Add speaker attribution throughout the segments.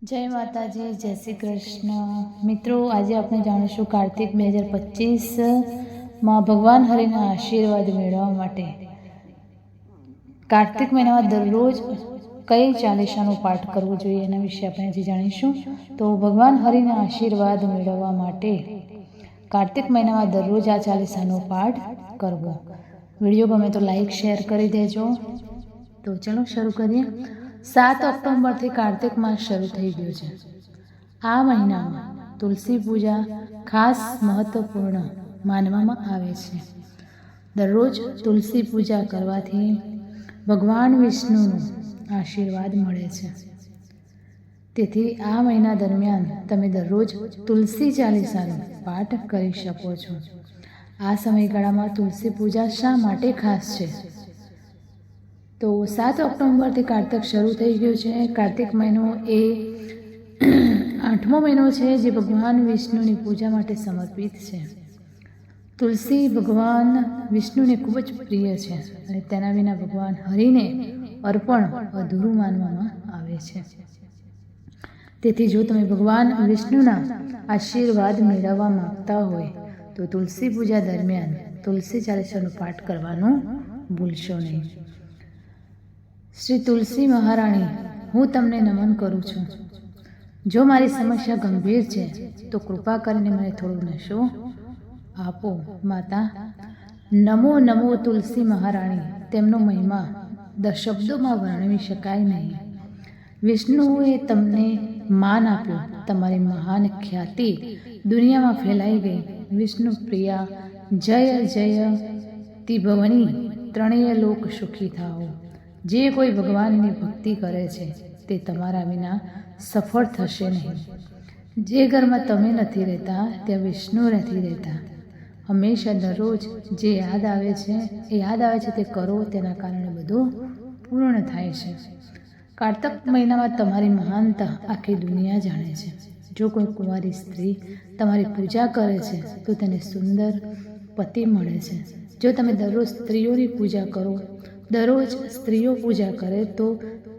Speaker 1: જય માતાજી, જય શ્રી કૃષ્ણ. મિત્રો, આજે આપણે જાણીશું કાર્તિક 2025માં ભગવાન હરિના આશીર્વાદ મેળવવા માટે કાર્તિક મહિનામાં દરરોજ કઈ ચાલીસાનો પાઠ કરવો જોઈએ એના વિશે આપણે આજે જાણીશું. તો ભગવાન હરિના આશીર્વાદ મેળવવા માટે કાર્તિક મહિનામાં દરરોજ આ ચાલીસાનો પાઠ કરવો. વિડીયો ગમે તો લાઈક શેર કરી દેજો. તો ચલો શરૂ કરીએ. 7 ઓક્ટોબરથી કાર્તિક માસ શરૂ થઈ ગયો છે. આ મહિનામાં તુલસી પૂજા ખાસ મહત્વપૂર્ણ માનવામાં આવે છે. દરરોજ તુલસી પૂજા કરવાથી ભગવાન વિષ્ણુનો આશીર્વાદ મળે છે. તેથી આ મહિના દરમિયાન તમે દરરોજ તુલસી ચાલીસાનો પાઠ કરી શકો છો. આ સમયગાળામાં તુલસી પૂજા શા માટે ખાસ છે? તો 7 ઓક્ટોબરથી કાર્તિક શરૂ થઈ ગયું છે. કાર્તિક મહિનો એ 8મો મહિનો છે જે ભગવાન વિષ્ણુની પૂજા માટે સમર્પિત છે. તુલસી ભગવાન વિષ્ણુને ખૂબ જ પ્રિય છે અને તેના વિના ભગવાન હરિને અર્પણ અધૂરું માનવામાં આવે છે. તેથી જો તમે ભગવાન વિષ્ણુના આશીર્વાદ મેળવવા માંગતા હોય તો તુલસી પૂજા દરમિયાન તુલસી ચાલીસાનો પાઠ કરવાનું ભૂલશો નહીં. શ્રી તુલસી મહારાણી, હું તમને નમન કરું છું. જો મારી સમસ્યા ગંભીર છે તો કૃપા કરીને મને થોડો નશો આપો. માતા, નમો નમો તુલસી મહારાણી. તેમનો મહિમા શબ્દોમાં વર્ણવી શકાય નહીં. વિષ્ણુએ તમને માન આપ્યું. તમારી મહાન ખ્યાતિ દુનિયામાં ફેલાઈ ગઈ. વિષ્ણુ પ્રિયા, જય જય તિભવની, ત્રણેય લોક સુખી થાઓ. જે કોઈ ભગવાનની ભક્તિ કરે છે તે તમારા વિના સફળ થશે નહીં. જે ઘરમાં તમે નથી રહેતા ત્યાં વિષ્ણુ નથી રહેતા. હંમેશા દરરોજ જે યાદ આવે છે તે કરો. તેના કારણે બધું પૂર્ણ થાય છે. કાર્તક મહિનામાં તમારી મહાનતા આખી દુનિયા જાણે છે. જો કોઈ કુંવારી સ્ત્રી તમારી પૂજા કરે છે તો તેને સુંદર પતિ મળે છે. જો તમે દરરોજ સ્ત્રીઓની પૂજા કરો, દરરોજ સ્ત્રીઓ પૂજા કરે તો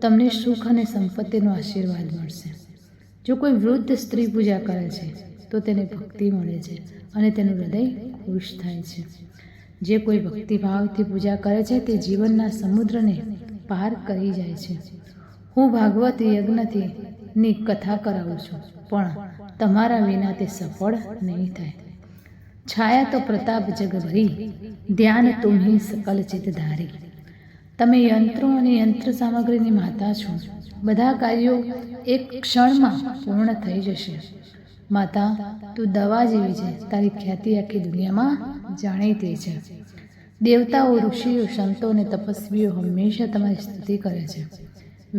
Speaker 1: તમને સુખ અને સંપત્તિનો આશીર્વાદ મળશે. જો કોઈ વૃદ્ધ સ્ત્રી પૂજા કરે છે તો તેને ભક્તિ મળે છે અને તેનું હૃદય ખુશ થાય છે. જે કોઈ ભક્તિભાવથી પૂજા કરે છે તે જીવનના સમુદ્રને પાર કરી જાય છે. હું ભાગવત યજ્ઞની કથા કરાવું છું પણ તમારા વિના તે સફળ નહીં થાય. છાયા તો પ્રતાપ જગ ભરી, ધ્યાન તુમ્હી સકલ ચિત ધારી. તમે યંત્રો અને યંત્ર સામગ્રીની માતા છો. બધા કાર્યો એક ક્ષણમાં પૂર્ણ થઈ જશે. માતા, તું દવા જેવી છે. તારી ખ્યાતિ આખી દુનિયામાં જાણીતી છે. દેવતાઓ, ઋષિઓ, સંતો અને તપસ્વીઓ હંમેશા તમારી સ્તુતિ કરે છે.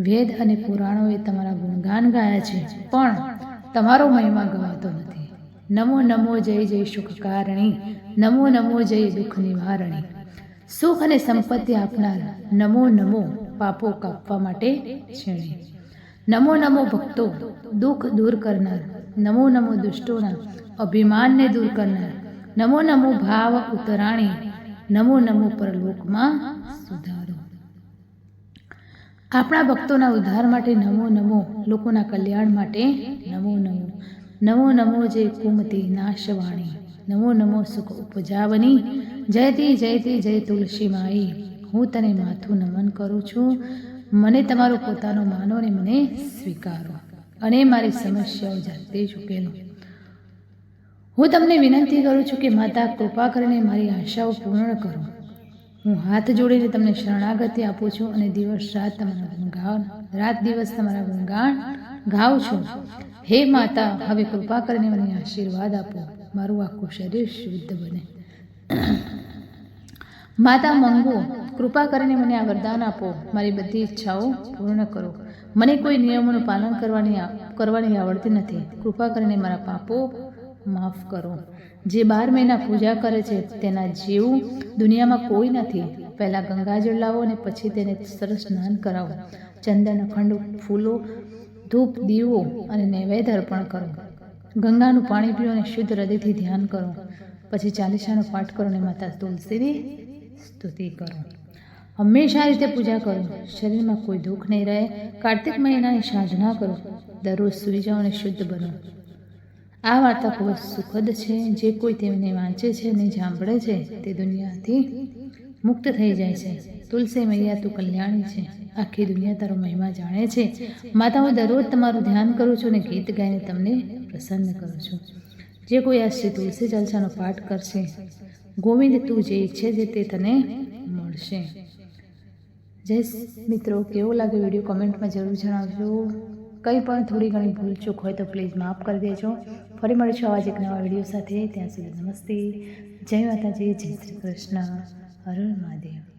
Speaker 1: વેદ અને પુરાણોએ તમારા ગુણગાન ગાયા છે પણ તમારો મહિમા ગવાતો નથી. નમો નમો જય જય સુખકારણી, નમો નમો જય દુઃખ નિવારણી. સુખ અને સંપત્તિ આપનાર, નમો નમો પાપો કાપવા માટે છેણે. નમો નમો ભક્તો, દુઃખ દૂર કરનાર. નમો નમો દુષ્ટોના અભિમાનને દૂર કરનાર. નમો નમો ભાવ ઉતરાણી. નમો નમો પરલોકમાં સુધારો. આપણા ભક્તોના ઉદ્ધાર માટે નમો નમો. લોકોના કલ્યાણ માટે નમો નમો. નમો નમો જય કુમતી નાશવાણી. નમો નમો સુખ ઉપજાવની. જયતી જયતી જય તુલસી માઈ. હું તને માથું નમન કરું છું. મને તમારો પોતાનો માનો ને મને સ્વીકારો અને મારી સમસ્યાઓ જાતે જ ઉકેલો. હું તમને વિનંતી કરું છું કે માતા, કૃપા કરીને મારી આશાઓ પૂર્ણ કરો. હું હાથ જોડીને તમને શરણાગતિ આપું છું અને દિવસ રાત તમારા ગુણગાન ગાઉં છું. હે માતા, હવે કૃપા કરીને મને આશીર્વાદ આપો. મારું આખું શરીર શુદ્ધ બને. માતા મંગો, કૃપા કરીને મને આ વરદાન આપો. મારી બધી ઈચ્છાઓ પૂર્ણ કરો. મને કોઈ નિયમોનું પાલન કરવાની આવડતી નથી. કૃપા કરીને મારા પાપો માફ કરો. જે 12 મહિના પૂજા કરે છે તેના જેવું દુનિયામાં કોઈ નથી. પહેલાં ગંગાજળ લાવો અને પછી તેને સરસ સ્નાન કરાવો. ચંદન, અખંડ ફૂલો, ધૂપ, દીવો અને નૈવેદ્ય અર્પણ કરો. ગંગાનું પાણી પીઓ અને શુદ્ધ હૃદયથી ધ્યાન કરો. પછી ચાલીસાનો પાઠ કરો અને માતા તુલસીની સ્તુતિ કરો. હંમેશા આ રીતે પૂજા કરો, શરીરમાં કોઈ દુઃખ નહીં રહે. કાર્તિક મહિનાની સાધના કરો, દરરોજ સૂઈ જાઓ અને શુદ્ધ બનો. આ વાર્તા ખૂબ જ સુખદ છે. જે કોઈ તેમને વાંચે છે અને સાંભળે છે તે દુનિયાથી મુક્ત થઈ જાય છે. તુલસી મૈયા તું કલ્યાણી છે, આખી દુનિયા તારો મહિમા જાણે છે. માતા, હું દરરોજ તમારું ધ્યાન કરું છું અને ગીત ગાઈને તમને પ્રસન્ન કરું છું. જે કોઈ આ શ્રી તુલસી ચાલીસાનો પાઠ કરશે, ગોવિંદ તું જે ઈચ્છે છે તે તને મળશે. જય મિત્રો, કેવો લાગે વિડીયો કમેન્ટમાં જરૂર જણાવજો. કંઈ પણ થોડી ઘણી ભૂલચૂક હોય તો પ્લીઝ માફ કરી દેજો. ફરી મળીશું આવા જ એક નવા વિડીયો સાથે. ત્યાં સુધી નમસ્તે, જય માતાજી, જય શ્રી કૃષ્ણ, હર હર મહાદેવ.